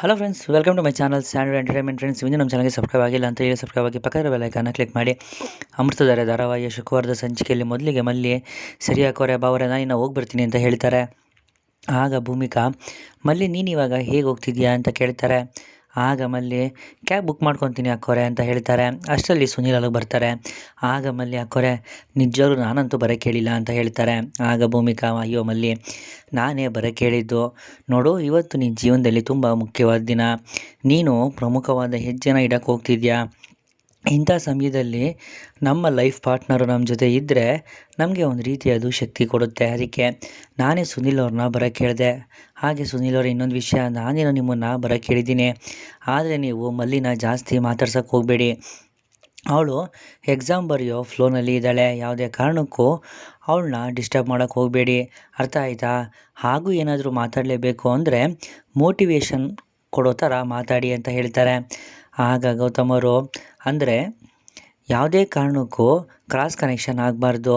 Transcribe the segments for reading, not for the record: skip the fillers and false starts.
Hello friends, welcome to my channel standard entertainment. Friends, ಇನ್ನೂ ನಮ್ಮ ಚಾನಲ್ಗೆ ಸಬ್ಸ್ಕ್ರೈಬ್ ಆಗಿಲ್ಲ ಅಂತ ಹೇಳಿ ಸಬ್ಸ್ಕ್ರೈಬ್ ಆಗಿ ಪಕ್ಕದ ಬೆಲ್ ಐಕಾನ್ನ ಕ್ಲಿಕ್ ಮಾಡಿ. ಅಮೃತಧಾರೆ ಧಾರಾವಾಹಿಯ ಶುಕ್ರವಾರದ ಸಂಚಿಕೆಯಲ್ಲಿ ಮೊದಲಿಗೆ ಮಲ್ಲಿ ಸರಿ ಹಾಕೋರೆ ಬಾವರೆ ನಾನಿನ್ನ ಹೋಗಿ ಬರ್ತೀನಿ ಅಂತ ಹೇಳ್ತಾರೆ. ಆಗ ಭೂಮಿಕಾ, ಮಲ್ಲಿ ನೀನು ಇವಾಗ ಹೇಗೆ ಹೋಗ್ತಿದ್ಯಾ ಅಂತ ಕೇಳ್ತಾರೆ. ಆಗ ಮಲ್ಲಿ ಕ್ಯಾಬ್ ಬುಕ್ ಮಾಡ್ಕೊತೀನಿ ಅಕ್ಕೋರೆ ಅಂತ ಹೇಳ್ತಾರೆ. ಅಷ್ಟರಲ್ಲಿ ಸುನೀಲ್ ಅಲ್ಲಿಗೆ ಬರ್ತಾರೆ. ಆಗ ಮಲ್ಲಿ ಅಕ್ಕೋರೆ ನಿಜವಾಗ್ಲೂ ನಾನಂತೂ ಬರೋಕ್ಕೆ ಹೇಳಿಲ್ಲ ಅಂತ ಹೇಳ್ತಾರೆ. ಆಗ ಭೂಮಿಕಾ, ಅಯ್ಯೋ ಮಲ್ಲಿ, ನಾನೇ ಬರೋಕ್ಕೆ ಹೇಳಿದ್ದು. ನೋಡು, ಇವತ್ತು ನಿನ್ನ ಜೀವನದಲ್ಲಿ ತುಂಬ ಮುಖ್ಯವಾದ ದಿನ. ನೀನು ಪ್ರಮುಖವಾದ ಹೆಜ್ಜೆನ ಇಡಕ್ಕೆ ಹೋಗ್ತಿದ್ಯಾ. ಇಂಥ ಸಮಯದಲ್ಲಿ ನಮ್ಮ ಲೈಫ್ ಪಾರ್ಟ್ನರು ನಮ್ಮ ಜೊತೆ ಇದ್ದರೆ ನಮಗೆ ಒಂದು ರೀತಿ ಅದು ಶಕ್ತಿ ಕೊಡುತ್ತೆ. ಅದಕ್ಕೆ ನಾನೇ ಸುನೀಲ್ ಅವ್ರನ್ನ ಬರೋಕ್ಕೆ ಹೇಳಿದೆ. ಹಾಗೆ ಸುನೀಲ್ ಅವ್ರ ಇನ್ನೊಂದು ವಿಷಯ, ನಾನೇನೋ ನಿಮ್ಮನ್ನು ಬರೋಕ್ಕೆ ಹೇಳಿದ್ದೀನಿ, ಆದರೆ ನೀವು ಮಲ್ಲಿನ ಜಾಸ್ತಿ ಮಾತಾಡ್ಸೋಕ್ಕೆ ಹೋಗಬೇಡಿ. ಅವಳು ಎಕ್ಸಾಮ್ ಬರೆಯೋ ಫ್ಲೋನಲ್ಲಿ ಇದ್ದಾಳೆ. ಯಾವುದೇ ಕಾರಣಕ್ಕೂ ಅವಳನ್ನ ಡಿಸ್ಟರ್ಬ್ ಮಾಡೋಕ್ಕೆ ಹೋಗಬೇಡಿ, ಅರ್ಥ ಆಯಿತಾ. ಹಾಗೂ ಏನಾದರೂ ಮಾತಾಡಲೇಬೇಕು ಅಂದರೆ ಮೋಟಿವೇಶನ್ ಕೊಡೋ ಥರ ಮಾತಾಡಿ ಅಂತ ಹೇಳ್ತಾರೆ. ಆಗ ಗೌತಮ್ ಅವರು, ಅಂದರೆ ಯಾವುದೇ ಕಾರಣಕ್ಕೂ ಕ್ರಾಸ್ ಕನೆಕ್ಷನ್ ಆಗಬಾರ್ದು,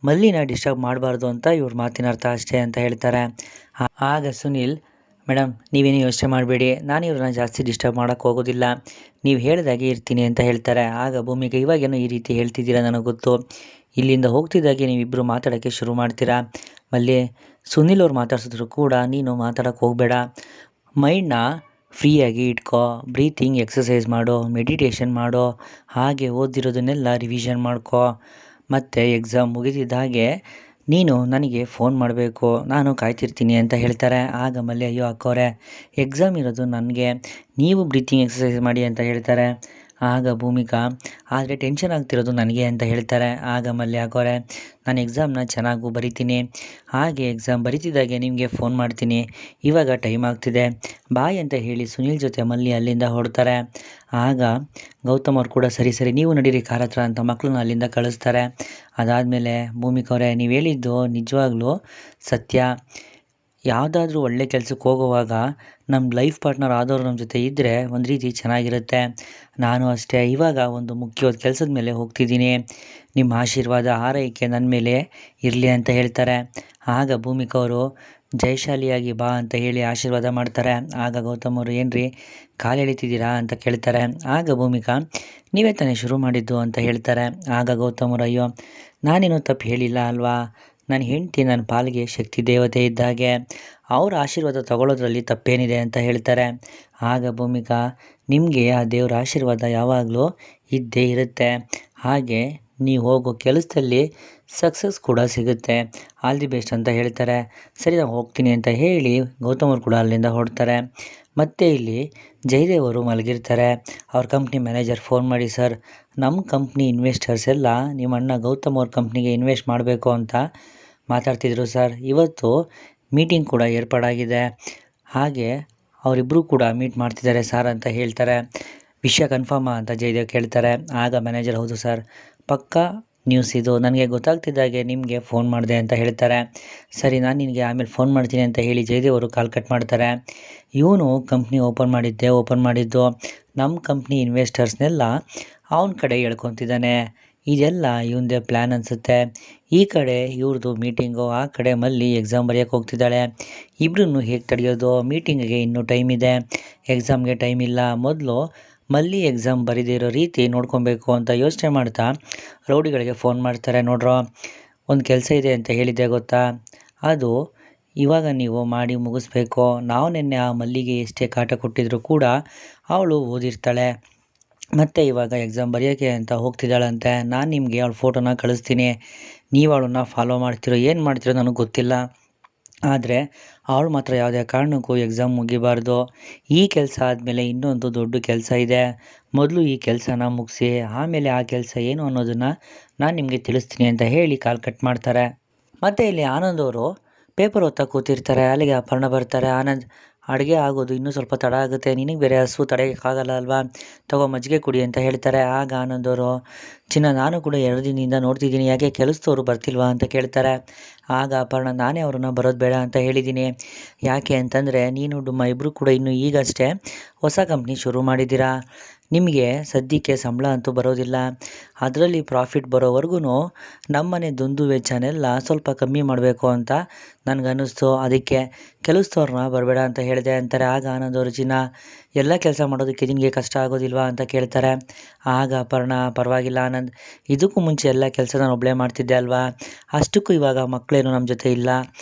ಮಲ್ಲಿನ ಡಿಸ್ಟರ್ಬ್ ಮಾಡಬಾರ್ದು ಅಂತ ಇವ್ರ ಮಾತಿನ ಅರ್ಥ ಅಷ್ಟೇ ಅಂತ ಹೇಳ್ತಾರೆ. ಆಗ ಸುನೀಲ್, ಮೇಡಮ್ ನೀವೇನು ಯೋಚನೆ ಮಾಡಬೇಡಿ, ನಾನು ಇವ್ರನ್ನ ಜಾಸ್ತಿ ಡಿಸ್ಟರ್ಬ್ ಮಾಡೋಕ್ಕೆ ಹೋಗೋದಿಲ್ಲ, ನೀವು ಹೇಳಿದಾಗೆ ಇರ್ತೀನಿ ಅಂತ ಹೇಳ್ತಾರೆ. ಆಗ ಭೂಮಿಗೆ, ಇವಾಗೇನೋ ಈ ರೀತಿ ಹೇಳ್ತಿದ್ದೀರಾ ನನಗೆ ಗೊತ್ತು, ಇಲ್ಲಿಂದ ಹೋಗ್ತಿದ್ದಾಗೆ ನೀವಿಬ್ಬರು ಮಾತಾಡೋಕ್ಕೆ ಶುರು ಮಾಡ್ತೀರಾ. ಮಲ್ಲಿ, ಸುನೀಲ್ ಅವ್ರು ಮಾತಾಡ್ಸಿದ್ರು ಕೂಡ ನೀನು ಮಾತಾಡೋಕ್ಕೆ ಹೋಗಬೇಡ, ಮೈಂಡ್ನ ಫ್ರೀಯಾಗಿ ಇಟ್ಕೋ, ಬ್ರೀತಿಂಗ್ ಎಕ್ಸಸೈಸ್ ಮಾಡೋ, ಮೆಡಿಟೇಷನ್ ಮಾಡೋ, ಹಾಗೆ ಓದಿರೋದನ್ನೆಲ್ಲ ರಿವಿಷನ್ ಮಾಡ್ಕೋ, ಮತ್ತು ಎಕ್ಸಾಮ್ ಮುಗಿದಿದ್ದ ಹಾಗೆ ನೀನು ನನಗೆ ಫೋನ್ ಮಾಡಬೇಕು, ನಾನು ಕಾಯ್ತಿರ್ತೀನಿ ಅಂತ ಹೇಳ್ತಾರೆ. ಆಗ ಮಲ್ಲಿ, ಅಯ್ಯೋ ಅಕ್ಕೋರೆ, ಎಕ್ಸಾಮ್ ಇರೋದು ನನಗೆ, ನೀವು ಬ್ರೀತಿಂಗ್ ಎಕ್ಸಸೈಸ್ ಮಾಡಿ ಅಂತ ಹೇಳ್ತಾರೆ. ಆಗ ಭೂಮಿಕಾ, ಆದರೆ ಟೆನ್ಷನ್ ಆಗ್ತಿರೋದು ನನಗೆ ಅಂತ ಹೇಳ್ತಾರೆ. ಆಗ ಮಲ್ಲಿ, ಅಕ್ಕೋರೆ ನಾನು ಎಕ್ಸಾಮ್ನ ಚೆನ್ನಾಗೂ ಬರಿತೀನಿ, ಹಾಗೆ ಎಕ್ಸಾಮ್ ಬರಿತಿದ್ದಾಗೆ ನಿಮಗೆ ಫೋನ್ ಮಾಡ್ತೀನಿ, ಇವಾಗ ಟೈಮ್ ಆಗ್ತಿದೆ ಬಾಯ್ ಅಂತ ಹೇಳಿ ಸುನೀಲ್ ಜೊತೆ ಮಲ್ಲಿ ಅಲ್ಲಿಂದ ಹೊರಡ್ತಾರೆ. ಆಗ ಗೌತಮ್ ಅವ್ರು ಕೂಡ, ಸರಿ ಸರಿ ನೀವು ನಡೀರಿ ಕಾರ್ ಹತ್ರ ಅಂತ ಮಕ್ಕಳನ್ನ ಅಲ್ಲಿಂದ ಕಳಿಸ್ತಾರೆ. ಅದಾದಮೇಲೆ ಭೂಮಿಕಾ ಅವರೇ, ನೀವು ಹೇಳಿದ್ದು ನಿಜವಾಗ್ಲೂ ಸತ್ಯ. ಯಾವುದಾದ್ರೂ ಒಳ್ಳೆ ಕೆಲಸಕ್ಕೆ ಹೋಗುವಾಗ ನಮ್ಮ ಲೈಫ್ ಪಾರ್ಟ್ನರ್ ಆದವರು ನಮ್ಮ ಜೊತೆ ಇದ್ದರೆ ಒಂದು ರೀತಿ ಚೆನ್ನಾಗಿರುತ್ತೆ. ನಾನು ಅಷ್ಟೇ ಇವಾಗ ಒಂದು ಮುಖ್ಯವಾದ ಕೆಲಸದ ಮೇಲೆ ಹೋಗ್ತಿದ್ದೀನಿ, ನಿಮ್ಮ ಆಶೀರ್ವಾದ ಆರೈಕೆ ನನ್ನ ಮೇಲೆ ಇರಲಿ ಅಂತ ಹೇಳ್ತಾರೆ. ಆಗ ಭೂಮಿಕಾ ಅವರು, ಜಯಶಾಲಿಯಾಗಿ ಬಾ ಅಂತ ಹೇಳಿ ಆಶೀರ್ವಾದ ಮಾಡ್ತಾರೆ. ಆಗ ಗೌತಮ್ ಅವರು, ಏನ್ರಿ ಕಾಲು ಎಳಿತಿದ್ದೀರಾ ಅಂತ ಕೇಳ್ತಾರೆ. ಆಗ ಭೂಮಿಕಾ, ನೀವೇ ತಾನೇ ಶುರು ಮಾಡಿದ್ದು ಅಂತ ಹೇಳ್ತಾರೆ. ಆಗ ಗೌತಮ್ ಅವರು, ಅಯ್ಯೋ ನಾನೇನೋ ತಪ್ಪು ಹೇಳಿಲ್ಲ ಅಲ್ವಾ, ನನ್ನ ಹೆಂಡತಿ ನನ್ನ ಪಾಲಿಗೆ ಶಕ್ತಿ ದೇವತೆ ಇದ್ದಾಗೆ, ಅವರ ಆಶೀರ್ವಾದ ತಗೊಳ್ಳೋದ್ರಲ್ಲಿ ತಪ್ಪೇನಿದೆ ಅಂತ ಹೇಳ್ತಾರೆ. ಆಗ ಭೂಮಿಕಾ, ನಿಮಗೆ ಆ ದೇವರ ಆಶೀರ್ವಾದ ಯಾವಾಗಲೂ ಇದ್ದೇ ಇರುತ್ತೆ, ಹಾಗೆ ನೀವು ಹೋಗೋ ಕೆಲಸದಲ್ಲಿ ಸಕ್ಸಸ್ ಕೂಡ ಸಿಗುತ್ತೆ, ಆಲ್ ದಿ ಬೆಸ್ಟ್ ಅಂತ ಹೇಳ್ತಾರೆ. ಸರಿ ನಾನು ಹೋಗ್ತೀನಿ ಅಂತ ಹೇಳಿ ಗೌತಮ್ ಅವರು ಕೂಡ ಅಲ್ಲಿಂದ ಹೊರಡ್ತಾರೆ. ಮತ್ತು ಇಲ್ಲಿ ಜಯದೇವ್ ಅವರು ಮಲಗಿರ್ತಾರೆ. ಅವ್ರ ಕಂಪ್ನಿ ಮ್ಯಾನೇಜರ್ ಫೋನ್ ಮಾಡಿ, ಸರ್ ನಮ್ಮ ಕಂಪ್ನಿ ಇನ್ವೆಸ್ಟರ್ಸ್ ಎಲ್ಲ ನಿಮ್ಮ ಅಣ್ಣ ಗೌತಮ್ ಅವ್ರ ಕಂಪ್ನಿಗೆ ಇನ್ವೆಸ್ಟ್ ಮಾಡಬೇಕು ಅಂತ ಮಾತಾಡ್ತಿದ್ರು ಸರ್, ಇವತ್ತು ಮೀಟಿಂಗ್ ಕೂಡ ಏರ್ಪಾಡಾಗಿದೆ, ಹಾಗೆ ಅವರಿಬ್ಬರು ಕೂಡ ಮೀಟ್ ಮಾಡ್ತಿದ್ದಾರೆ ಸರ್ ಅಂತ ಹೇಳ್ತಾರೆ. ವಿಷಯ ಕನ್ಫರ್ಮಾ ಅಂತ ಜಯದೇವ್ ಕೇಳ್ತಾರೆ. ಆಗ ಮ್ಯಾನೇಜರ್, ಹೌದು ಸರ್ ಪಕ್ಕಾ ನ್ಯೂಸ್ ಇದು, ನನಗೆ ಗೊತ್ತಾಗ್ತಿದ್ದಾಗೆ ನಿಮಗೆ ಫೋನ್ ಮಾಡಿದೆ ಅಂತ ಹೇಳ್ತಾರೆ. ಸರಿ ನಾನು ನಿನಗೆ ಆಮೇಲೆ ಫೋನ್ ಮಾಡ್ತೀನಿ ಅಂತ ಹೇಳಿ ಜಯದೇವ್ ಅವರು ಕಾಲ್ ಕಟ್ ಮಾಡ್ತಾರೆ. ಇವನು ಕಂಪ್ನಿ ಓಪನ್ ಮಾಡಿದ್ದು ನಮ್ಮ ಕಂಪ್ನಿ ಇನ್ವೆಸ್ಟರ್ಸ್ನೆಲ್ಲ ಅವನ ಕಡೆ ಹೇಳ್ಕೊತಿದ್ದಾನೆ, ಇದೆಲ್ಲ ಇವಂದೇ ಪ್ಲ್ಯಾನ್ ಅನಿಸುತ್ತೆ. ಈ ಕಡೆ ಇವ್ರದ್ದು ಮೀಟಿಂಗು, ಆ ಕಡೆ ಮಲ್ಲಿ ಎಕ್ಸಾಮ್ ಬರೆಯೋಕ್ಕೆ ಹೋಗ್ತಿದ್ದಾಳೆ. ಇಬ್ಬರನ್ನು ಹೇಗೆ ತಡೆಯೋದು, ಮೀಟಿಂಗಿಗೆ ಇನ್ನೂ ಟೈಮ್ ಇದೆ, ಎಕ್ಸಾಮ್ಗೆ ಟೈಮ್ ಇಲ್ಲ, ಮೊದಲು ಮಲ್ಲಿ ಎಕ್ಸಾಮ್ ಬರೀದೇ ಇರೋ ರೀತಿ ನೋಡ್ಕೊಬೇಕು ಅಂತ ಯೋಚನೆ ಮಾಡ್ತಾ ರೌಡಿಗಳಿಗೆ ಫೋನ್ ಮಾಡ್ತಾರೆ. ನೋಡ್ರೋ, ಒಂದು ಕೆಲಸ ಇದೆ ಅಂತ ಹೇಳಿದ್ದೆ ಗೊತ್ತಾ, ಅದು ಇವಾಗ ನೀವು ಮಾಡಿ ಮುಗಿಸ್ಬೇಕು. ನಾವು ನಿನ್ನೆ ಆ ಮಲ್ಲಿಗೆ ಎಷ್ಟೇ ಕಾಟ ಕೊಟ್ಟಿದ್ರು ಕೂಡ ಅವಳು ಓದಿರ್ತಾಳೆ, ಮತ್ತು ಇವಾಗ ಎಕ್ಸಾಮ್ ಬರೆಯೋಕ್ಕೆ ಅಂತ ಹೋಗ್ತಿದ್ದಾಳಂತೆ. ನಾನು ನಿಮಗೆ ಅವಳ ಫೋಟೋನ ಕಳಿಸ್ತೀನಿ, ನೀವು ಅವಳನ್ನ ಫಾಲೋ ಮಾಡ್ತಿರೋ ಏನು ಮಾಡ್ತಿರೋ ನನಗೆ ಗೊತ್ತಿಲ್ಲ, ಆದರೆ ಅವಳು ಮಾತ್ರ ಯಾವುದೇ ಕಾರಣಕ್ಕೂ ಎಕ್ಸಾಮ್ ಮುಗಿಬಾರ್ದು. ಈ ಕೆಲಸ ಆದಮೇಲೆ ಇನ್ನೊಂದು ದೊಡ್ಡ ಕೆಲಸ ಇದೆ, ಮೊದಲು ಈ ಕೆಲಸನ ಮುಗಿಸಿ ಆಮೇಲೆ ಆ ಕೆಲಸ ಏನು ಅನ್ನೋದನ್ನು ನಾನು ನಿಮಗೆ ತಿಳಿಸ್ತೀನಿ ಅಂತ ಹೇಳಿ ಕಾಲ್ ಕಟ್ ಮಾಡ್ತಾರೆ. ಮತ್ತು ಇಲ್ಲಿ ಆನಂದ್ ಅವರು ಪೇಪರ್ ಓದ್ತಾ ಕೂತಿರ್ತಾರೆ. ಅಲ್ಲಿಗೆ ಅಪರ್ಣ ಬರ್ತಾರೆ. ಆನಂದ್, ಅಡುಗೆ ಆಗೋದು ಇನ್ನೂ ಸ್ವಲ್ಪ ತಡ ಆಗುತ್ತೆ, ನಿನಗೆ ಬೇರೆ ಹಸು ತಡೆಯೋಕ್ಕಾಗಲ್ಲ ಅಲ್ವಾ, ತಗೋ ಮಜ್ಜಿಗೆ ಕುಡಿ ಅಂತ ಹೇಳ್ತಾರೆ. ಆಗ ಆನಂದ್ ಅವರು, ಚಿನ್ನ ನಾನು ಕೂಡ 2 ದಿನದಿಂದ ನೋಡ್ತಿದ್ದೀನಿ, ಯಾಕೆ ಕೆಲಸದವರು ಬರ್ತಿಲ್ವಾ ಅಂತ ಕೇಳ್ತಾರೆ. ಆಗ ಅಪರ್ಣ, ನಾನೇ ಅವ್ರನ್ನ ಬರೋದು ಬೇಡ ಅಂತ ಹೇಳಿದ್ದೀನಿ, ಯಾಕೆ ಅಂತಂದರೆ ನೀನು ಡುಮ್ಮ ಇಬ್ಬರು ಕೂಡ ಇನ್ನೂ ಈಗಷ್ಟೇ ಹೊಸ ಕಂಪ್ನಿ ಶುರು ಮಾಡಿದ್ದೀರಾ, ನಿಮಗೆ ಸದ್ಯಕ್ಕೆ ಸಂಬಳ ಅಂತೂ ಬರೋದಿಲ್ಲ. ಅದರಲ್ಲಿ ಪ್ರಾಫಿಟ್ ಬರೋವರೆಗೂ ನಮ್ಮನೆ ದುಂದು ವೆಚ್ಚನೆಲ್ಲ ಸ್ವಲ್ಪ ಕಮ್ಮಿ ಮಾಡಬೇಕು ಅಂತ ನನಗನ್ನಿಸ್ತು. ಅದಕ್ಕೆ ಕೆಲಸದವ್ರನ್ನ ಬರಬೇಡ ಅಂತ ಹೇಳಿದೆ ಅಂತಾರೆ. ಆಗ ಆನಂದ್ ಅವರು, ಚಿನ್ನ ಎಲ್ಲ ಕೆಲಸ ಮಾಡೋದಕ್ಕೆ ನಿನಗೆ ಕಷ್ಟ ಆಗೋದಿಲ್ವಾ ಅಂತ ಕೇಳ್ತಾರೆ. ಆಗ ಅಪರ್ಣ, ಪರವಾಗಿಲ್ಲ ಆನಂದ್, ಇದಕ್ಕೂ ಮುಂಚೆ ಎಲ್ಲ ಕೆಲಸ ನಾನು ಒಬ್ಬಳೇ ಮಾಡ್ತಿದ್ದೆ ಅಲ್ವಾ, ಅಷ್ಟಕ್ಕೂ ಇವಾಗ ಮಕ್ಕಳೇನು ನಮ್ಮ ಜೊತೆ ಇಲ್ಲ,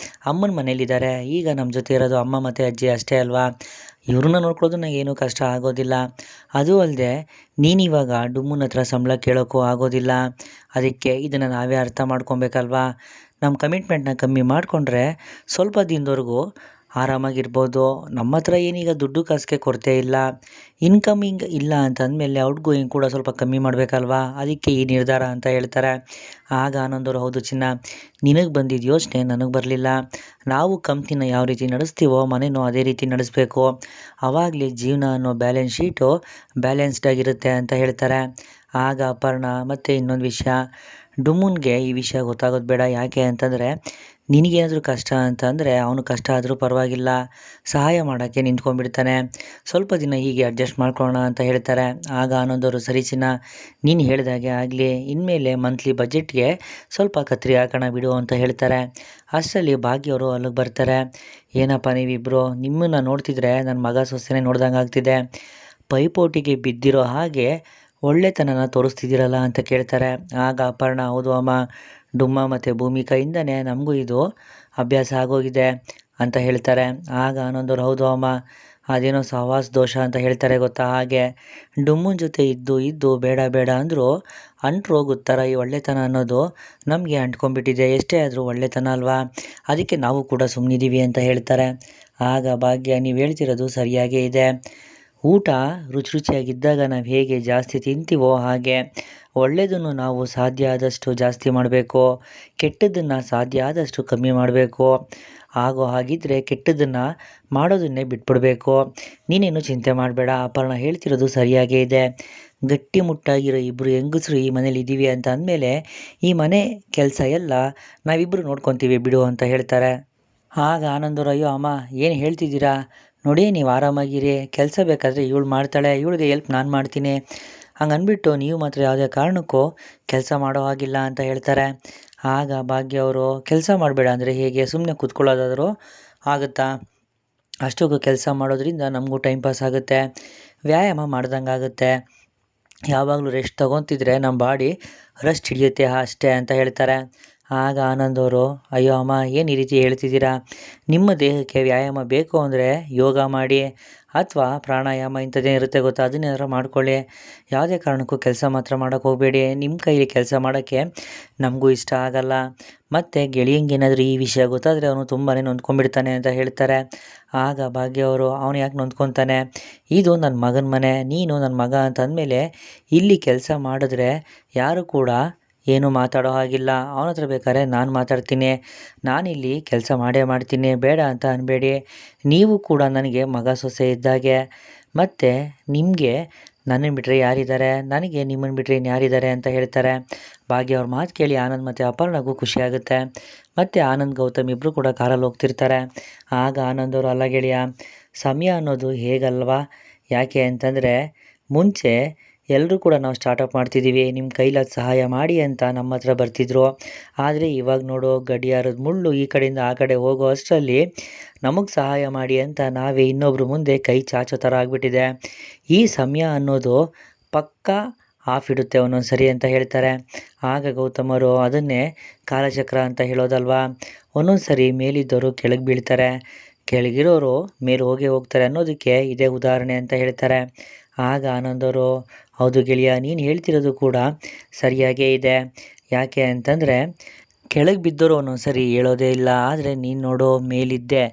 ಅಮ್ಮನ ಮನೇಲಿದ್ದಾರೆ. ಈಗ ನಮ್ಮ ಜೊತೆ ಇರೋದು ಅಮ್ಮ ಮತ್ತು ಅಜ್ಜಿ ಅಷ್ಟೇ ಅಲ್ವಾ, ಇವ್ರನ್ನ ನೋಡ್ಕೊಳ್ಳೋದು ನನಗೇನು ಕಷ್ಟ ಆಗೋದಿಲ್ಲ. ಅದು ಅಲ್ಲದೆ ನೀನಿವಾಗ ಡುಮ್ಮನ ಹತ್ರ ಸಂಬಳ ಕೇಳೋಕ್ಕೂ ಆಗೋದಿಲ್ಲ. ಅದಕ್ಕೆ ಇದನ್ನು ನಾವೇ ಅರ್ಥ ಮಾಡ್ಕೊಬೇಕಲ್ವಾ. ನಮ್ಮ ಕಮಿಟ್ಮೆಂಟ್ನ ಕಮ್ಮಿ ಮಾಡಿಕೊಂಡ್ರೆ ಸ್ವಲ್ಪ ದಿನದವರೆಗೂ ಆರಾಮಾಗಿರ್ಬೋದು. ನಮ್ಮ ಹತ್ರ ಏನೀಗ ದುಡ್ಡು ಕಾಸಿಗೆ ಕೊರತೆ ಇಲ್ಲ, ಇನ್ಕಮಿಂಗ್ ಇಲ್ಲ ಅಂತಂದಮೇಲೆ ಔಟ್ಗೋಯಿಂಗ್ ಕೂಡ ಸ್ವಲ್ಪ ಕಮ್ಮಿ ಮಾಡಬೇಕಲ್ವಾ, ಅದಕ್ಕೆ ಈ ನಿರ್ಧಾರ ಅಂತ ಹೇಳ್ತಾರೆ. ಆಗ ಆನಂದವರು, ಹೌದು ಚಿನ್ನ, ನಿನಗೆ ಬಂದಿದ್ದ ಯೋಚನೆ ನನಗೆ ಬರಲಿಲ್ಲ. ನಾವು ಕಂಪ್ನಿನ ಯಾವ ರೀತಿ ನಡೆಸ್ತೀವೋ ಮನೆಯೂ ಅದೇ ರೀತಿ ನಡೆಸಬೇಕು, ಆವಾಗಲೇ ಜೀವನ ಅನ್ನೋ ಬ್ಯಾಲೆನ್ಸ್ ಶೀಟು ಬ್ಯಾಲೆನ್ಸ್ಡ್ ಆಗಿರುತ್ತೆ ಅಂತ ಹೇಳ್ತಾರೆ. ಆಗ ಅಪರ್ಣ, ಮತ್ತು ಇನ್ನೊಂದು ವಿಷಯ, ಡುಮ್ಮನ್ಗೆ ಈ ವಿಷಯ ಗೊತ್ತಾಗೋದು ಬೇಡ. ಯಾಕೆ ಅಂತಂದರೆ ನಿನಗೇನಾದರೂ ಕಷ್ಟ ಅಂತಂದರೆ ಅವನು ಕಷ್ಟ ಆದರೂ ಪರವಾಗಿಲ್ಲ, ಸಹಾಯ ಮಾಡೋಕ್ಕೆ ನಿಂತ್ಕೊಂಡ್ಬಿಡ್ತಾನೆ. ಸ್ವಲ್ಪ ದಿನ ಹೀಗೆ ಅಡ್ಜಸ್ಟ್ ಮಾಡ್ಕೊಳ್ಳೋಣ ಅಂತ ಹೇಳ್ತಾರೆ. ಆಗ ಆನಂದವರು, ಸರಿ ಚಿನ್ನ, ನೀನು ಹೇಳಿದಾಗೆ ಆಗಲಿ, ಇನ್ಮೇಲೆ ಮಂತ್ಲಿ ಬಜೆಟ್ಗೆ ಸ್ವಲ್ಪ ಕತ್ರಿ ಹಾಕೋಣ ಬಿಡು ಅಂತ ಹೇಳ್ತಾರೆ. ಅಷ್ಟರಲ್ಲಿ ಭಾಗ್ಯವರು ಅಲ್ಲಿಗೆ ಬರ್ತಾರೆ. ಏನಪ್ಪ ನೀವಿಬ್ಬರು, ನಿಮ್ಮನ್ನು ನೋಡ್ತಿದ್ರೆ ನನ್ನ ಮಗ ಸೊಸೆನೇ ನೋಡ್ದಂಗೆ ಆಗ್ತಿದೆ, ಪೈಪೋಟಿಗೆ ಬಿದ್ದಿರೋ ಹಾಗೆ ಒಳ್ಳೆತನನ ತೋರಿಸ್ತಿದ್ದೀರಲ್ಲ ಅಂತ ಕೇಳ್ತಾರೆ. ಆಗ ಅಪರ್ಣ, ಹೌದು ಅಮ್ಮ, ಡುಮ್ಮ ಮತ್ತು ಭೂಮಿಕಾಯಿಂದನೇ ನಮಗೂ ಇದು ಅಭ್ಯಾಸ ಆಗೋಗಿದೆ ಅಂತ ಹೇಳ್ತಾರೆ. ಆಗ ಆನಂದವ್ರು, ಹೌದು ಅಮ್ಮ, ಅದೇನೋ ಸಹವಾಸ ದೋಷ ಅಂತ ಹೇಳ್ತಾರೆ ಗೊತ್ತಾ, ಹಾಗೆ ಡುಮ್ಮನ ಜೊತೆ ಇದ್ದು ಬೇಡ ಬೇಡ ಅಂದರೂ ಅಂಟ್ರು ಹೋಗುತ್ತರ ಈ ಒಳ್ಳೆತನ ಅನ್ನೋದು ನಮಗೆ ಅಂಟ್ಕೊಂಡ್ಬಿಟ್ಟಿದೆ, ಎಷ್ಟೇ ಆದರೂ ಒಳ್ಳೆತನ ಅಲ್ವಾ, ಅದಕ್ಕೆ ನಾವು ಕೂಡ ಸುಮ್ಮನಿದ್ದೀವಿ ಅಂತ ಹೇಳ್ತಾರೆ. ಆಗ ಭಾಗ್ಯ, ನೀವು ಹೇಳ್ತಿರೋದು ಸರಿಯಾಗೇ ಇದೆ, ಊಟ ರುಚಿ ರುಚಿಯಾಗಿದ್ದಾಗ ನಾವು ಹೇಗೆ ಜಾಸ್ತಿ ತಿಂತೀವೋ ಹಾಗೆ ಒಳ್ಳೆಯದನ್ನು ನಾವು ಸಾಧ್ಯ ಆದಷ್ಟು ಜಾಸ್ತಿ ಮಾಡಬೇಕು, ಕೆಟ್ಟದ್ದನ್ನು ಸಾಧ್ಯ ಆದಷ್ಟು ಕಮ್ಮಿ ಮಾಡಬೇಕು. ಹಾಗಿದ್ದರೆ ಕೆಟ್ಟದ್ದನ್ನು ಮಾಡೋದನ್ನೇ ಬಿಟ್ಬಿಡಬೇಕು. ನೀನೇನು ಚಿಂತೆ ಮಾಡಬೇಡ, ಅಪರ್ಣ ಹೇಳ್ತಿರೋದು ಸರಿಯಾಗೇ ಇದೆ, ಗಟ್ಟಿಮುಟ್ಟಾಗಿರೋ ಇಬ್ಬರು ಹೆಂಗಸರು ಈ ಮನೇಲಿ ಇದ್ದೀವಿ ಅಂತ ಅಂದಮೇಲೆ ಈ ಮನೆ ಕೆಲಸ ಎಲ್ಲ ನಾವಿಬ್ಬರು ನೋಡ್ಕೊತೀವಿ ಬಿಡು ಅಂತ ಹೇಳ್ತಾರೆ. ಆಗ ಆನಂದವರು, ಅಯ್ಯೋ ಅಮ್ಮ, ಏನು ಹೇಳ್ತಿದ್ದೀರಾ, ನೋಡಿ ನೀವು ಆರಾಮಾಗಿರಿ, ಕೆಲಸ ಬೇಕಾದರೆ ಇವಳು ಮಾಡ್ತಾಳೆ, ಇವಳಿಗೆ ಹೆಲ್ಪ್ ನಾನು ಮಾಡ್ತೀನಿ, ಹಂಗನ್ಬಿಟ್ಟು ನೀವು ಮಾತ್ರ ಯಾವುದೇ ಕಾರಣಕ್ಕೂ ಕೆಲಸ ಮಾಡೋ ಹಾಗಿಲ್ಲ ಅಂತ ಹೇಳ್ತಾರೆ. ಆಗ ಭಾಗ್ಯ ಅವರು, ಕೆಲಸ ಮಾಡಬೇಡ ಅಂದರೆ ಹೇಗೆ, ಸುಮ್ಮನೆ ಕೂತ್ಕೊಳ್ಳೋದಾದರೂ ಆಗುತ್ತಾ, ಅಷ್ಟಕ್ಕೂ ಕೆಲಸ ಮಾಡೋದ್ರಿಂದ ನಮಗೂ ಟೈಮ್ ಪಾಸ್ ಆಗುತ್ತೆ, ವ್ಯಾಯಾಮ ಮಾಡ್ದಂಗೆ ಆಗುತ್ತೆ, ಯಾವಾಗಲೂ ರೆಸ್ಟ್ ತೊಗೊತಿದ್ರೆ ನಮ್ಮ ಬಾಡಿ ರೆಸ್ಟ್ ಹಿಡಿಯುತ್ತೆ ಅಷ್ಟೇ ಅಂತ ಹೇಳ್ತಾರೆ. ಆಗ ಆನಂದ್ ಅವರು, ಅಯ್ಯೋ ಅಮ್ಮ, ಏನು ಈ ರೀತಿ ಹೇಳ್ತಿದ್ದೀರಾ, ನಿಮ್ಮ ದೇಹಕ್ಕೆ ವ್ಯಾಯಾಮ ಬೇಕು ಅಂದರೆ ಯೋಗ ಮಾಡಿ ಅಥವಾ ಪ್ರಾಣಾಯಾಮ ಇಂಥದ್ದೇ ಇರುತ್ತೆ ಗೊತ್ತಾ, ಅದನ್ನೇನಾದ್ರು ಮಾಡ್ಕೊಳ್ಳಿ, ಯಾವುದೇ ಕಾರಣಕ್ಕೂ ಕೆಲಸ ಮಾತ್ರ ಮಾಡೋಕ್ಕೆ ಹೋಗಬೇಡಿ, ನಿಮ್ಮ ಕೈಲಿ ಕೆಲಸ ಮಾಡೋಕ್ಕೆ ನಮಗೂ ಇಷ್ಟ ಆಗಲ್ಲ, ಮತ್ತು ಗೆಳೆಯಂಗೇನಾದರೂ ಈ ವಿಷಯ ಗೊತ್ತಾದರೆ ಅವನು ತುಂಬಾ ನೊಂದ್ಕೊಂಡ್ಬಿಡ್ತಾನೆ ಅಂತ ಹೇಳ್ತಾರೆ. ಆಗ ಭಾಗ್ಯ ಅವರು, ಅವನು ಯಾಕೆ ನೊಂದ್ಕೊತಾನೆ, ಇದು ನನ್ನ ಮಗನ ಮನೆ, ನೀನು ನನ್ನ ಮಗ ಅಂತ ಅಂದಮೇಲೆ ಇಲ್ಲಿ ಕೆಲಸ ಮಾಡಿದ್ರೆ ಯಾರು ಕೂಡ ಏನು ಮಾತಾಡೋ ಹಾಗಿಲ್ಲ, ಅವನ ಹತ್ರ ಬೇಕಾದ್ರೆ ನಾನು ಮಾತಾಡ್ತೀನಿ, ನಾನಿಲ್ಲಿ ಕೆಲಸ ಮಾಡೇ ಮಾಡ್ತೀನಿ, ಬೇಡ ಅಂತ ಅನ್ಬೇಡಿ, ನೀವು ಕೂಡ ನನಗೆ ಮಗ ಸೊಸೆ ಇದ್ದಾಗೆ, ಮತ್ತು ನಿಮಗೆ ನನ್ನನ್ನು ಬಿಟ್ಟರೆ ಯಾರಿದ್ದಾರೆ, ನನಗೆ ನಿಮ್ಮನ್ನು ಬಿಟ್ಟರೆ ಇನ್ಯಾರಿದ್ದಾರೆ ಅಂತ ಹೇಳ್ತಾರೆ. ಭಾಗ್ಯ ಅವ್ರ ಮಾತು ಕೇಳಿ ಆನಂದ್ ಮತ್ತು ಅಪರ್ಣಗೂ ಖುಷಿಯಾಗುತ್ತೆ. ಮತ್ತು ಆನಂದ್ ಗೌತಮ್ ಇಬ್ಬರು ಕೂಡ ಕಾರಲ್ಲಿ ಹೋಗ್ತಿರ್ತಾರೆ. ಆಗ ಆನಂದ್ ಅವರು, ಅಲ್ಲ ಗೆಳೆಯ, ಸಮಯ ಅನ್ನೋದು ಹೇಗಲ್ವಾ, ಯಾಕೆ ಅಂತಂದರೆ ಮುಂಚೆ ಎಲ್ಲರೂ ಕೂಡ ನಾವು ಸ್ಟಾರ್ಟಪ್ ಮಾಡ್ತಿದ್ದೀವಿ, ನಿಮ್ಮ ಕೈಲಾದ ಸಹಾಯ ಮಾಡಿ ಅಂತ ನಮ್ಮ ಹತ್ರ ಬರ್ತಿದ್ರು, ಆದರೆ ಇವಾಗ ನೋಡು, ಗಡಿಯಾರದ ಮುಳ್ಳು ಈ ಕಡೆಯಿಂದ ಆ ಕಡೆ ಹೋಗೋ ಅಷ್ಟರಲ್ಲಿ ನಮಗೆ ಸಹಾಯ ಮಾಡಿ ಅಂತ ನಾವೇ ಇನ್ನೊಬ್ರು ಮುಂದೆ ಕೈ ಚಾಚೋ ಥರ ಆಗಿಬಿಟ್ಟಿದೆ, ಈ ಸಮಯ ಅನ್ನೋದು ಪಕ್ಕಾ ಆಫ್ ಇಡುತ್ತೆ ಒಂದೊಂದು ಸರಿ ಅಂತ ಹೇಳ್ತಾರೆ. ಆಗ ಗೌತಮರು, ಅದನ್ನೇ ಕಾಲಚಕ್ರ ಅಂತ ಹೇಳೋದಲ್ವಾ, ಒಂದೊಂದು ಸರಿ ಮೇಲಿದ್ದವರು ಕೆಳಗೆ ಬೀಳ್ತಾರೆ, ಕೆಳಗಿರೋರು ಮೇಲೆ ಹೋಗ್ತಾರೆ ಅನ್ನೋದಕ್ಕೆ ಇದೇ ಉದಾಹರಣೆ ಅಂತ ಹೇಳ್ತಾರೆ. ಆಗ ಆನಂದವರು, ಹೌದು ಗೆಳೆಯ, ನೀನು ಹೇಳ್ತಿರೋದು ಕೂಡ ಸರಿಯಾಗೇ ಇದೆ, ಯಾಕೆ ಅಂತಂದರೆ ಕೆಳಗೆ ಬಿದ್ದವರು ಒಂದೊಂದು ಸರಿ ಹೇಳೋದೇ ಇಲ್ಲ, ಆದರೆ ನೀನು ನೋಡೋ ಮೇಲಿದ್ದೆ,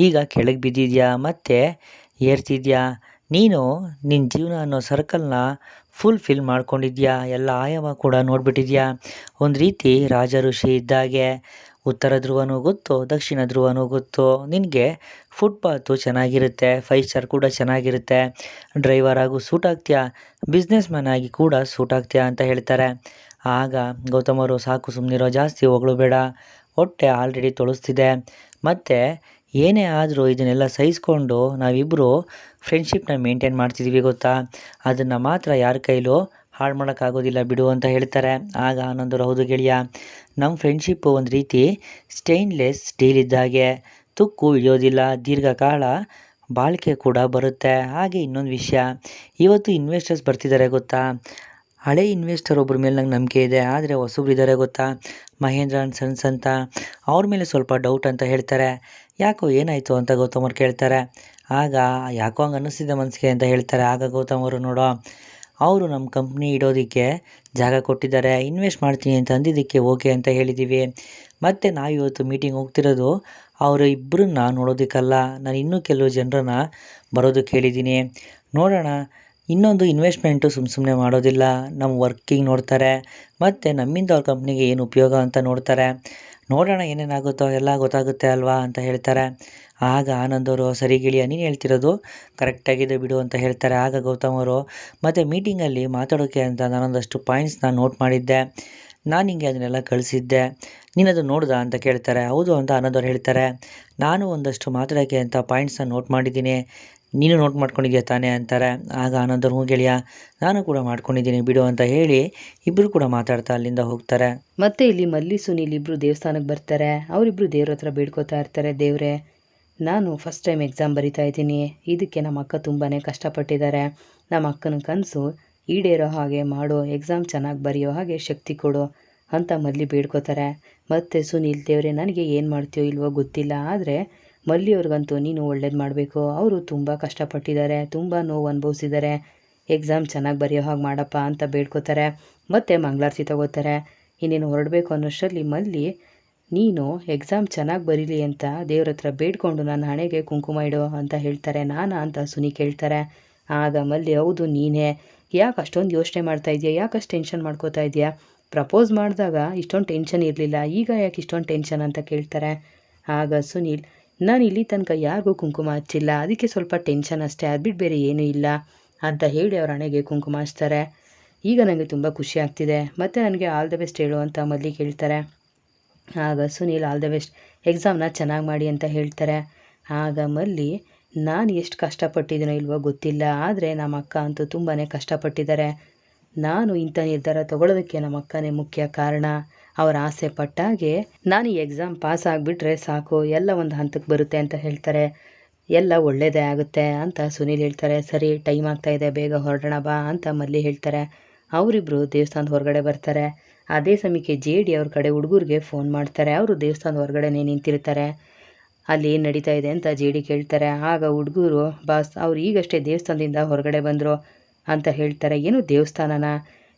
ಈಗ ಕೆಳಗೆ ಬಿದ್ದಿದ್ಯಾ ಮತ್ತು ಏರ್ತಿದ್ಯಾ, ನೀನು ನಿನ್ನ ಜೀವನ ಅನ್ನೋ ಸರ್ಕಲ್ನ ಫಿಲ್ ಮಾಡ್ಕೊಂಡಿದ್ಯಾ, ಎಲ್ಲ ಆಯಾಮ ಕೂಡ ನೋಡಿಬಿಟ್ಟಿದ್ಯಾ, ಒಂದು ರೀತಿ ರಾಜ ಋಷಿ ಇದ್ದಾಗೆ, ಉತ್ತರ ಧ್ರುವನೂ ಗೊತ್ತು, ದಕ್ಷಿಣ ಧ್ರುವನೂ ಗೊತ್ತು, ನಿನಗೆ ಫುಟ್ಪಾತು ಚೆನ್ನಾಗಿರುತ್ತೆ, 5 ಸ್ಟಾರ್ ಕೂಡ ಚೆನ್ನಾಗಿರುತ್ತೆ, ಡ್ರೈವರ್ ಆಗು ಸೂಟ್ ಆಗ್ತೀಯಾ, ಬಿಸ್ನೆಸ್ ಮ್ಯಾನ್ ಆಗಿ ಕೂಡ ಸೂಟ್ ಆಗ್ತೀಯಾ ಅಂತ ಹೇಳ್ತಾರೆ. ಆಗ ಗೌತಮರು, ಸಾಕು ಸುಮ್ಮನಿರೋ, ಜಾಸ್ತಿ ಹೊಗಳು ಬೇಡ, ಹೊಟ್ಟೆ ಆಲ್ರೆಡಿ ತೊಳಸ್ತಿದೆ, ಮತ್ತು ಏನೇ ಆದರೂ ಇದನ್ನೆಲ್ಲ ಸಹಿಸ್ಕೊಂಡು ನಾವಿಬ್ಬರು ಫ್ರೆಂಡ್ಶಿಪ್ನ ಮೇಂಟೈನ್ ಮಾಡ್ತಿದ್ದೀವಿ ಗೊತ್ತಾ, ಅದನ್ನು ಮಾತ್ರ ಯಾರ ಕೈಲೂ ಹಾಳು ಮಾಡೋಕ್ಕಾಗೋದಿಲ್ಲ ಬಿಡು ಅಂತ ಹೇಳ್ತಾರೆ. ಆಗ ಆನಂದರು, ಹೌದು ಗೆಳೆಯ, ನಮ್ಮ ಫ್ರೆಂಡ್ಶಿಪ್ಪು ಒಂದು ರೀತಿ ಸ್ಟೇನ್ಲೆಸ್ ಸ್ಟೀಲ್ ಇದ್ದಾಗೆ, ತುಕ್ಕು ಹಿಡಿಯೋದಿಲ್ಲ, ದೀರ್ಘಕಾಲ ಬಾಳಿಕೆ ಕೂಡ ಬರುತ್ತೆ. ಹಾಗೆ ಇನ್ನೊಂದು ವಿಷಯ, ಇವತ್ತು ಇನ್ವೆಸ್ಟರ್ಸ್ ಬರ್ತಿದ್ದಾರೆ ಗೊತ್ತಾ, ಹಳೆ ಇನ್ವೆಸ್ಟರ್ ಒಬ್ಬರ ಮೇಲೆ ನಂಗೆ ನಂಬಿಕೆ ಇದೆ, ಆದರೆ ಹೊಸಬ್ರು ಇದ್ದಾರೆ ಗೊತ್ತಾ, ಮಹೇಂದ್ರ ಆ್ಯಂಡ್ ಸನ್ಸ್ ಅಂತ, ಅವ್ರ ಮೇಲೆ ಸ್ವಲ್ಪ ಡೌಟ್ ಅಂತ ಹೇಳ್ತಾರೆ. ಯಾಕೋ ಏನಾಯಿತು ಅಂತ ಗೌತಮ್ ಅವ್ರು ಕೇಳ್ತಾರೆ. ಆಗ ಯಾಕೋ ಹಂಗೆ ಅನ್ನಿಸ್ತಿದೆ ಮನಸ್ಸಿಗೆ ಅಂತ ಹೇಳ್ತಾರೆ. ಆಗ ಗೌತಮ್ ಅವರು, ನೋಡೋ, ಅವರು ನಮ್ಮ ಕಂಪ್ನಿ ಇಡೋದಕ್ಕೆ ಜಾಗ ಕೊಟ್ಟಿದ್ದಾರೆ, ಇನ್ವೆಸ್ಟ್ ಮಾಡ್ತೀನಿ ಅಂತ ಅಂದಿದ್ದಕ್ಕೆ ಓಕೆ ಅಂತ ಹೇಳಿದ್ದೀವಿ. ಮತ್ತು ನಾವು ಇವತ್ತು ಮೀಟಿಂಗ್ ಹೋಗ್ತಿರೋದು ಅವರು ಇಬ್ಬರನ್ನ ನೋಡೋದಕ್ಕಲ್ಲ, ನಾನು ಇನ್ನೂ ಕೆಲವು ಜನರನ್ನ ಬರೋದಕ್ಕೆ ಹೇಳಿದ್ದೀನಿ. ನೋಡೋಣ, ಇನ್ನೊಂದು ಇನ್ವೆಸ್ಟ್ಮೆಂಟು ಸುಮ್ಮನೆ ಮಾಡೋದಿಲ್ಲ, ನಮ್ಮ ವರ್ಕಿಂಗ್ ನೋಡ್ತಾರೆ, ಮತ್ತು ನಮ್ಮಿಂದ ಅವ್ರ ಕಂಪ್ನಿಗೆ ಏನು ಉಪಯೋಗ ಅಂತ ನೋಡ್ತಾರೆ. ನೋಡೋಣ ಏನೇನಾಗುತ್ತೋ ಎಲ್ಲ ಗೊತ್ತಾಗುತ್ತೆ ಅಲ್ವಾ ಅಂತ ಹೇಳ್ತಾರೆ. ಆಗ ಆನಂದ್ ಅವರು, ಸರಿ ಗೆಳೆಯ, ನೀನು ಹೇಳ್ತಿರೋದು ಕರೆಕ್ಟಾಗಿದೆ ಬಿಡು ಅಂತ ಹೇಳ್ತಾರೆ. ಆಗ ಗೌತಮ್ ಅವರು, ಮತ್ತು ಮೀಟಿಂಗಲ್ಲಿ ಮಾತಾಡೋಕ್ಕೆ ಅಂತ ನಾನೊಂದಷ್ಟು ಪಾಯಿಂಟ್ಸ್ನ ನೋಟ್ ಮಾಡಿದ್ದೆ, ನಾನು ನಿಂಗೆ ಅದನ್ನೆಲ್ಲ ಕಳಿಸಿದ್ದೆ, ನೀನು ಅದು ನೋಡ್ದಾ ಅಂತ ಕೇಳ್ತಾರೆ. ಹೌದು ಅಂತ ಆನಂದ್ ಅವ್ರು ಹೇಳ್ತಾರೆ. ನಾನು ಒಂದಷ್ಟು ಮಾತಾಡೋಕ್ಕೆ ಅಂತ ಪಾಯಿಂಟ್ಸ್ನ ನೋಟ್ ಮಾಡಿದ್ದೀನಿ, ನೀನು ನೋಟ್ ಮಾಡ್ಕೊಂಡಿದ್ಯಾ ತಾನೇ ಅಂತಾರೆ. ಆಗ ಆನಂದ್ ಅವ್ರು, ಹ್ಞೂ ಗೆಳೆಯ, ನಾನು ಕೂಡ ಮಾಡ್ಕೊಂಡಿದ್ದೀನಿ ಬಿಡು ಅಂತ ಹೇಳಿ ಇಬ್ಬರು ಕೂಡ ಮಾತಾಡ್ತಾ ಅಲ್ಲಿಂದ ಹೋಗ್ತಾರೆ. ಮತ್ತೆ ಇಲ್ಲಿ ಮಲ್ಲಿ ಸುನೀಲ್ ಇಬ್ಬರು ದೇವಸ್ಥಾನಕ್ಕೆ ಬರ್ತಾರೆ. ಅವರಿಬ್ಬರು ದೇವ್ರ ಹತ್ರ ಬೇಡ್ಕೋತಾ ಇರ್ತಾರೆ, ದೇವ್ರೆ, ನಾನು ಫಸ್ಟ್ ಟೈಮ್ ಎಕ್ಸಾಮ್ ಬರಿತಾ ಇದ್ದೀನಿ, ಇದಕ್ಕೆ ನಮ್ಮ ಅಕ್ಕ ತುಂಬಾ ಕಷ್ಟಪಟ್ಟಿದ್ದಾರೆ, ನಮ್ಮ ಅಕ್ಕನ ಕನಸು ಈಡೇರೋ ಹಾಗೆ ಮಾಡೋ, ಎಕ್ಸಾಮ್ ಚೆನ್ನಾಗಿ ಬರೆಯೋ ಹಾಗೆ ಶಕ್ತಿ ಕೊಡು ಅಂತ ಮಲ್ಲಿ ಬೇಡ್ಕೋತಾರೆ. ಮತ್ತು ಸುನೀಲ್, ದೇವ್ರೆ, ನನಗೆ ಏನು ಮಾಡ್ತೀಯೋ ಇಲ್ವೋ ಗೊತ್ತಿಲ್ಲ, ಆದರೆ ಮಲ್ಲಿಯವ್ರಿಗಂತೂ ನೀನು ಒಳ್ಳೇದು ಮಾಡಬೇಕು, ಅವರು ತುಂಬ ಕಷ್ಟಪಟ್ಟಿದ್ದಾರೆ, ತುಂಬ ನೋವು ಅನುಭವಿಸಿದ್ದಾರೆ, ಎಕ್ಸಾಮ್ ಚೆನ್ನಾಗಿ ಬರೆಯೋ ಹಾಗೆ ಮಾಡಪ್ಪ ಅಂತ ಬೇಡ್ಕೋತಾರೆ. ಮತ್ತು ಮಂಗಳಾರತಿ ತಗೋತಾರೆ. ಇನ್ನೇನು ಹೊರಡಬೇಕು ಅನ್ನೋಷ್ಟರಲ್ಲಿ ಮಲ್ಲಿ, ನೀನು ಎಕ್ಸಾಮ್ ಚೆನ್ನಾಗಿ ಬರೀಲಿ ಅಂತ ದೇವ್ರ ಹತ್ರ ಬೇಡ್ಕೊಂಡು ನನ್ನ ಹಣೆಗೆ ಕುಂಕುಮ ಇಡು ಅಂತ ಹೇಳ್ತಾರೆ. ನಾನಾ ಅಂತ ಸುನಿ ಕೇಳ್ತಾರೆ. ಆಗ ಮಲ್ಲಿ, ಹೌದು ನೀನೇ, ಯಾಕೆ ಅಷ್ಟೊಂದು ಯೋಚನೆ ಮಾಡ್ತಾ ಇದೆಯಾ, ಯಾಕೆ ಅಷ್ಟು ಟೆನ್ಷನ್ ಮಾಡ್ಕೋತಾ ಇದೆಯಾ, ಪ್ರಪೋಸ್ ಮಾಡಿದಾಗ ಇಷ್ಟೊಂದು ಟೆನ್ಷನ್ ಇರಲಿಲ್ಲ, ಈಗ ಯಾಕೆ ಇಷ್ಟೊಂದು ಟೆನ್ಷನ್ ಅಂತ ಕೇಳ್ತಾರೆ. ಆಗ ಸುನೀಲ್, ನಾನು ಇಲ್ಲಿ ತನಕ ಯಾರಿಗೂ ಕುಂಕುಮ ಹಚ್ಚಿಲ್ಲ, ಅದಕ್ಕೆ ಸ್ವಲ್ಪ ಟೆನ್ಷನ್ ಅಷ್ಟೇ, ಅದು ಬಿಟ್ಟು ಬೇರೆ ಏನೂ ಇಲ್ಲ ಅಂತ ಹೇಳಿ ಅವ್ರ ಹಣೆಗೆ ಕುಂಕುಮ ಹಚ್ತಾರೆ. ಈಗ ನನಗೆ ತುಂಬ ಖುಷಿ ಆಗ್ತಿದೆ, ಮತ್ತು ನನಗೆ ಆಲ್ ದ ಬೆಸ್ಟ್ ಹೇಳು ಅಂತ ಮಲ್ಲಿ ಕೇಳ್ತಾರೆ. ಆಗ ಸುನೀಲ್, ಆಲ್ ದ ಬೆಸ್ಟ್, ಎಕ್ಸಾಮ್ನ ಚೆನ್ನಾಗಿ ಮಾಡಿ ಅಂತ ಹೇಳ್ತಾರೆ. ಆಗ ಮಲ್ಲಿ, ನಾನು ಎಷ್ಟು ಕಷ್ಟಪಟ್ಟಿದ್ದೀನೋ ಇಲ್ವೋ ಗೊತ್ತಿಲ್ಲ, ಆದರೆ ನಮ್ಮ ಅಕ್ಕ ಅಂತೂ ತುಂಬಾ ಕಷ್ಟಪಟ್ಟಿದ್ದಾರೆ, ನಾನು ಇಂಥ ನಿರ್ಧಾರ ತಗೊಳ್ಳೋದಕ್ಕೆ ನಮ್ಮ ಅಕ್ಕನೇ ಮುಖ್ಯ ಕಾರಣ, ಅವರ ಆಸೆ ಪಟ್ಟಾಗೆ ನಾನು ಈ ಎಕ್ಸಾಮ್ ಪಾಸ್ ಆಗಿಬಿಟ್ರೆ ಸಾಕು, ಎಲ್ಲ ಒಂದು ಹಂತಕ್ಕೆ ಬರುತ್ತೆ ಅಂತ ಹೇಳ್ತಾರೆ. ಎಲ್ಲ ಒಳ್ಳೆಯದೇ ಆಗುತ್ತೆ ಅಂತ ಸುನೀಲ್ ಹೇಳ್ತಾರೆ. ಸರಿ, ಟೈಮ್ ಆಗ್ತಾಯಿದೆ, ಬೇಗ ಹೊರಡೋಣ ಬಾ ಅಂತ ಮಲ್ಲಿ ಹೇಳ್ತಾರೆ. ಅವರಿಬ್ಬರು ದೇವಸ್ಥಾನದ ಹೊರಗಡೆ ಬರ್ತಾರೆ. ಅದೇ ಸಮಯಕ್ಕೆ ಜೇಡಿ ಅವ್ರ ಕಡೆ ಹುಡುಗರಿಗೆ ಫೋನ್ ಮಾಡ್ತಾರೆ. ಅವರು ದೇವಸ್ಥಾನದ ಹೊರಗಡೆನೇ ನಿಂತಿರ್ತಾರೆ. ಅಲ್ಲಿ ಏನು ನಡೀತಾ ಇದೆ ಅಂತ ಜೇಡಿ ಕೇಳ್ತಾರೆ. ಆಗ ಹುಡುಗರು, ಬಾಸ್, ಅವ್ರು ಈಗಷ್ಟೇ ದೇವಸ್ಥಾನದಿಂದ ಹೊರಗಡೆ ಬಂದರು ಅಂತ ಹೇಳ್ತಾರೆ. ಏನು ದೇವಸ್ಥಾನನ?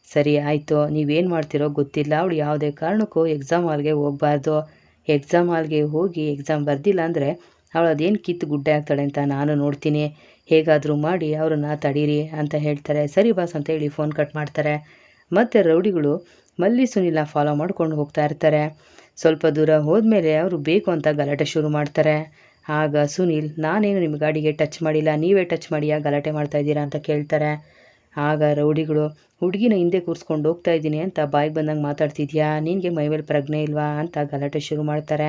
ಸರಿ ಆಯಿತು, ನೀವೇನು ಮಾಡ್ತಿರೋ ಗೊತ್ತಿಲ್ಲ, ಅವಳು ಯಾವುದೇ ಕಾರಣಕ್ಕೂ ಎಕ್ಸಾಮ್ ಹಾಲ್ಗೆ ಹೋಗಬಾರ್ದು, ಎಕ್ಸಾಮ್ ಹಾಲ್ಗೆ ಹೋಗಿ ಎಕ್ಸಾಮ್ ಬರ್ದಿಲ್ಲ ಅಂದರೆ ಅವಳು ಅದೇನು ಕಿತ್ತು ಗುಡ್ಡೆ ಆಗ್ತಾಳೆ ಅಂತ ನಾನು ನೋಡ್ತೀನಿ, ಹೇಗಾದರೂ ಮಾಡಿ ಅವ್ರನ್ನ ತಡೀರಿ ಅಂತ ಹೇಳ್ತಾರೆ. ಸರಿ ಬಾಸ್ ಅಂತ ಹೇಳಿ ಫೋನ್ ಕಟ್ ಮಾಡ್ತಾರೆ. ಮತ್ತು ರೌಡಿಗಳು ಮಲ್ಲಿ ಸುನೀಲ್ನ ಫಾಲೋ ಮಾಡ್ಕೊಂಡು ಹೋಗ್ತಾ ಇರ್ತಾರೆ. ಸ್ವಲ್ಪ ದೂರ ಹೋದ್ಮೇಲೆ ಅವರು ಬೇಕು ಅಂತ ಗಲಾಟೆ ಶುರು ಮಾಡ್ತಾರೆ. ಆಗ ಸುನೀಲ್, ನಾನೇನು ನಿಮ್ಮ ಗಾಡಿಗೆ ಟಚ್ ಮಾಡಿಲ್ಲ, ನೀವೇ ಟಚ್ ಮಾಡಿಯಾ ಗಲಾಟೆ ಮಾಡ್ತಾ ಇದ್ದೀರಾ ಅಂತ ಕೇಳ್ತಾರೆ. ಆಗ ರೌಡಿಗಳು, ಹುಡುಗಿನ ಹಿಂದೆ ಕೂರಿಸ್ಕೊಂಡು ಹೋಗ್ತಾ ಇದ್ದೀನಿ ಅಂತ ಬಾಯಿಗೆ ಬಂದಂಗೆ ಮಾತಾಡ್ತಿದ್ಯಾ, ನಿನಗೆ ಮೈಮೇಲೆ ಪ್ರಜ್ಞೆ ಇಲ್ವಾ ಅಂತ ಗಲಾಟೆ ಶುರು ಮಾಡ್ತಾರೆ.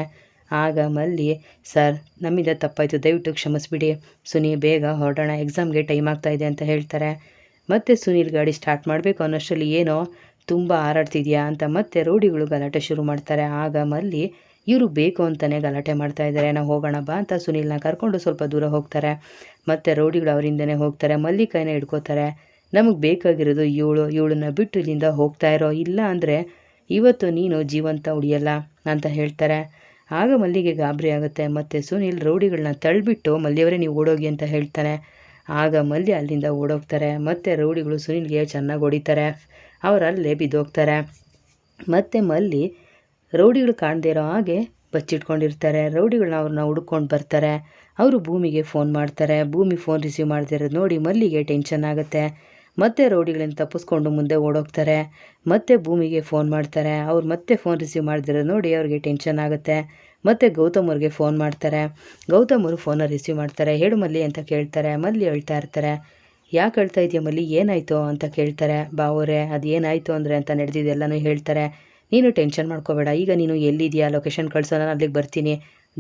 ಆಗ ಮಲ್ಲಿ, ಸರ್, ನಮ್ಮಿಂದ ತಪ್ಪಾಯಿತು, ದಯವಿಟ್ಟು ಕ್ಷಮಿಸ್ಬಿಡಿ, ಸುನಿ ಬೇಗ ಹೊರಡೋಣ, ಎಕ್ಸಾಮ್ಗೆ ಟೈಮ್ ಆಗ್ತಾಯಿದೆ ಅಂತ ಹೇಳ್ತಾರೆ. ಮತ್ತು ಸುನೀಲ್ ಗಾಡಿ ಸ್ಟಾರ್ಟ್ ಮಾಡಬೇಕು ಅನ್ನೋಷ್ಟರಲ್ಲಿ ಏನೋ ತುಂಬ ಹಾರಾಡ್ತಿದ್ಯಾ ಅಂತ ಮತ್ತೆ ರೌಡಿಗಳು ಗಲಾಟೆ ಶುರು ಮಾಡ್ತಾರೆ. ಆಗ ಮಲ್ಲಿ, ಇವರು ಬೇಕು ಅಂತಲೇ ಗಲಾಟೆ ಮಾಡ್ತಾ ಇದ್ದಾರೆ, ನಾವು ಹೋಗೋಣ ಬಾ ಅಂತ ಸುನೀಲ್ನ ಕರ್ಕೊಂಡು ಸ್ವಲ್ಪ ದೂರ ಹೋಗ್ತಾರೆ. ಮತ್ತು ರೌಡಿಗಳು ಅವರಿಂದನೇ ಹೋಗ್ತಾರೆ. ಮಲ್ಲಿ ಕೈನ ಹಿಡ್ಕೋತಾರೆ. ನಮಗೆ ಬೇಕಾಗಿರೋದು ಇವಳನ್ನ ಬಿಟ್ಟು ಇಲ್ಲಿಂದ ಹೋಗ್ತಾ ಇರೋ, ಇಲ್ಲ ಅಂದರೆ ಇವತ್ತು ನೀನು ಜೀವಂತ ಉಳಿಯಲ್ಲ ಅಂತ ಹೇಳ್ತಾರೆ. ಆಗ ಮಲ್ಲಿಗೆ ಗಾಬರಿ ಆಗುತ್ತೆ. ಮತ್ತು ಸುನೀಲ್ ರೌಡಿಗಳನ್ನ ತಳ್ಳಿಬಿಟ್ಟು, ಮಲ್ಲಿಯವರೇ ನೀವು ಓಡೋಗಿ ಅಂತ ಹೇಳ್ತಾನೆ. ಆಗ ಮಲ್ಲಿ ಅಲ್ಲಿಂದ ಓಡೋಗ್ತಾರೆ. ಮತ್ತು ರೌಡಿಗಳು ಸುನೀಲ್ಗೆ ಚೆನ್ನಾಗಿ ಹೊಡಿತಾರೆ, ಅವರಲ್ಲೇ ಬಿದ್ದೋಗ್ತಾರೆ. ಮತ್ತು ಮಲ್ಲಿ ರೌಡಿಗಳು ಕಾಣದೇ ಇರೋ ಹಾಗೆ ಬಚ್ಚಿಟ್ಕೊಂಡಿರ್ತಾರೆ. ರೌಡಿಗಳನ್ನ ಅವ್ರನ್ನ ಹುಡ್ಕೊಂಡು ಬರ್ತಾರೆ. ಅವರು ಭೂಮಿಗೆ ಫೋನ್ ಮಾಡ್ತಾರೆ. ಭೂಮಿ ಫೋನ್ ರಿಸೀವ್ ಮಾಡ್ತಿರೋದು ನೋಡಿ ಮಲ್ಲಿಗೆ ಟೆನ್ಷನ್ ಆಗುತ್ತೆ. ಮತ್ತೆ ರೌಡಿಗಳಿಂದ ತಪ್ಪಿಸ್ಕೊಂಡು ಮುಂದೆ ಓಡೋಗ್ತಾರೆ. ಮತ್ತೆ ಭೂಮಿಗೆ ಫೋನ್ ಮಾಡ್ತಾರೆ. ಅವ್ರು ಮತ್ತೆ ಫೋನ್ ರಿಸೀವ್ ಮಾಡ್ತಿರೋದು ನೋಡಿ ಅವ್ರಿಗೆ ಟೆನ್ಷನ್ ಆಗುತ್ತೆ. ಮತ್ತು ಗೌತಮ್ ಅವ್ರಿಗೆ ಫೋನ್ ಮಾಡ್ತಾರೆ. ಗೌತಮ್ ಅವರು ಫೋನ ರಿಸೀವ್ ಮಾಡ್ತಾರೆ. ಹೇಳು ಮಲ್ಲಿ ಅಂತ ಕೇಳ್ತಾರೆ. ಮಲ್ಲಿ ಹೇಳ್ತಾ ಇರ್ತಾರೆ. ಯಾಕೆ ಹೇಳ್ತಾ ಇದೆಯಾ ಮಲ್ಲಿ, ಏನಾಯಿತು ಅಂತ ಕೇಳ್ತಾರೆ. ಬಾವರೇ, ಅದು ಏನಾಯಿತು ಅಂದರೆ ಅಂತ ನಡೆದಿದ್ದೆಲ್ಲನೂ ಹೇಳ್ತಾರೆ. ನೀನು ಟೆನ್ಷನ್ ಮಾಡ್ಕೋಬೇಡ, ಈಗ ನೀನು ಎಲ್ಲಿದೆಯಾ, ಲೊಕೇಶನ್ ಕಳಿಸೋ, ನಾನು ಅಲ್ಲಿಗೆ ಬರ್ತೀನಿ,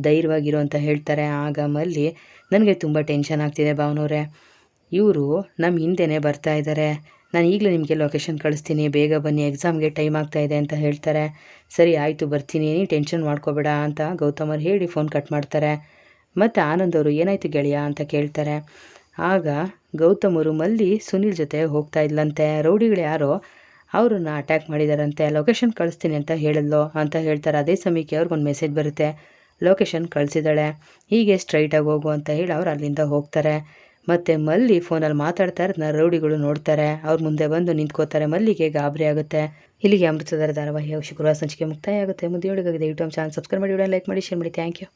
ಧೈರ್ಯವಾಗಿರು ಅಂತ ಹೇಳ್ತಾರೆ. ಆಗ ಮಲ್ಲಿ ನನಗೆ ತುಂಬ ಟೆನ್ಷನ್ ಆಗ್ತಿದೆ ಭಾವನವ್ರೆ, ಇವರು ನಮ್ಮ ಹಿಂದೆನೇ ಬರ್ತಾ ಇದ್ದಾರೆ, ನಾನು ಈಗಲೇ ನಿಮಗೆ ಲೊಕೇಶನ್ ಕಳಿಸ್ತೀನಿ, ಬೇಗ ಬನ್ನಿ, ಎಕ್ಸಾಮ್ಗೆ ಟೈಮ್ ಆಗ್ತಾಯಿದೆ ಅಂತ ಹೇಳ್ತಾರೆ. ಸರಿ ಆಯಿತು ಬರ್ತೀನಿ, ನೀನು ಟೆನ್ಷನ್ ಮಾಡ್ಕೋಬೇಡ ಅಂತ ಗೌತಮರು ಹೇಳಿ ಫೋನ್ ಕಟ್ ಮಾಡ್ತಾರೆ. ಮತ್ತು ಆನಂದ್ ಅವರು ಏನಾಯಿತು ಗೆಳೆಯ ಅಂತ ಕೇಳ್ತಾರೆ. ಆಗ ಗೌತಮರು ಮಲ್ಲಿ ಸುನಿಲ್ ಜೊತೆ ಹೋಗ್ತಾ ಇದ್ಲಂತೆ, ರೌಡಿಗಳು ಯಾರೋ ಅವ್ರನ್ನ ಅಟ್ಯಾಕ್ ಮಾಡಿದಾರಂತೆ, ಲೊಕೇಶನ್ ಕಳಿಸ್ತೀನಿ ಅಂತ ಹೇಳಿದ್ಲು ಅಂತ ಹೇಳ್ತಾರೆ. ಅದೇ ಸಮಯಕ್ಕೆ ಅವ್ರಿಗೊಂದು ಮೆಸೇಜ್ ಬರುತ್ತೆ, ಲೊಕೇಶನ್ ಕಳಿಸಿದ್ದಾಳೆ, ಹೀಗೆ ಸ್ಟ್ರೈಟಾಗಿ ಹೋಗು ಅಂತ ಹೇಳಿ ಅವ್ರು ಅಲ್ಲಿಂದ ಹೋಗ್ತಾರೆ. ಮತ್ತು ಮಲ್ಲಿ ಫೋನಲ್ಲಿ ಮಾತಾಡ್ತಾ ಇರೋದನ್ನ ರೌಡಿಗಳು ನೋಡ್ತಾರೆ. ಅವ್ರ ಮುಂದೆ ಬಂದು ನಿಂತ್ಕೋತಾರೆ. ಮಲ್ಲಿಗೆ ಗಾಬರಿ ಆಗುತ್ತೆ. ಇಲ್ಲಿಗೆ ಅಮೃತಧಾರ ಧಾರಾವಾಹಿಯ ಶುಕ್ರವಾರ ಸಂಚಿಕೆ ಮುಕ್ತಾಯ ಆಗುತ್ತೆ. ಮುಂದೆ ದಯವಿಟ್ಟು ಚಾನಲ್ ಸಬ್ಸ್ಕ್ರೈಬ್ ಮಾಡಿ, ಲೈಕ್ ಮಾಡಿ, ಶೇರ್ ಮಾಡಿ. Thank you.